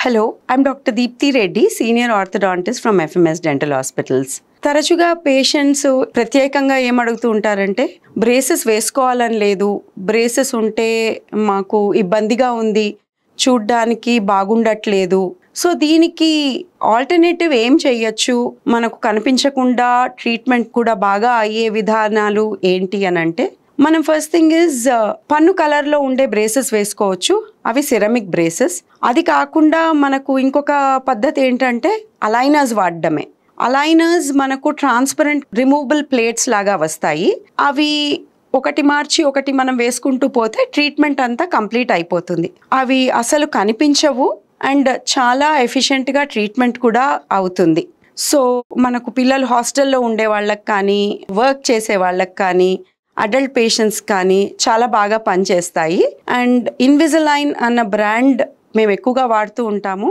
Hello, I'm doctor Deepti Reddy, senior orthodontist from FMS dental hospitals. తరచుగా patients ప్రత్యేకంగా ఏమడుగుతూ ఉంటారంటే, బ్రేసెస్ వేసుకోవాలని లేదు, బ్రేసెస్ ఉంటే మాకు ఇబ్బందిగా ఉంది, చూడ్డానికి బాగుండట్లేదు. సో దీనికి ఆల్టర్నేటివ్ ఏం చేయొచ్చు, మనకు కనిపించకుండా ట్రీట్మెంట్ కూడా బాగా అయ్యే విధానాలు ఏంటి అని అంటే, మనం ఫస్ట్ థింగ్ ఇస్ పన్ను కలర్లో ఉండే బ్రేసెస్ వేసుకోవచ్చు. అవి సిరమిక్ బ్రేసెస్. అది కాకుండా మనకు ఇంకొక పద్ధతి ఏంటంటే అలైనర్స్ వాడడమే. అలైనర్స్ మనకు ట్రాన్స్పరెంట్ రిమూవబుల్ ప్లేట్స్ లాగా వస్తాయి. అవి ఒకటి మార్చి ఒకటి మనం వేసుకుంటూ పోతే ట్రీట్మెంట్ అంతా కంప్లీట్ అయిపోతుంది. అవి అసలు కనిపించవు అండ్ చాలా ఎఫిషియెంట్గా ట్రీట్మెంట్ కూడా అవుతుంది. సో మనకు పిల్లలు హాస్టల్లో ఉండే వాళ్ళకి కానీ, వర్క్ చేసే వాళ్ళకి కానీ, అడల్ట్ పేషెంట్స్ కానీ చాలా బాగా పనిచేస్తాయి. అండ్ ఇన్విజిలైన్ అన్న బ్రాండ్ మేము ఎక్కువగా వాడుతూ ఉంటాము.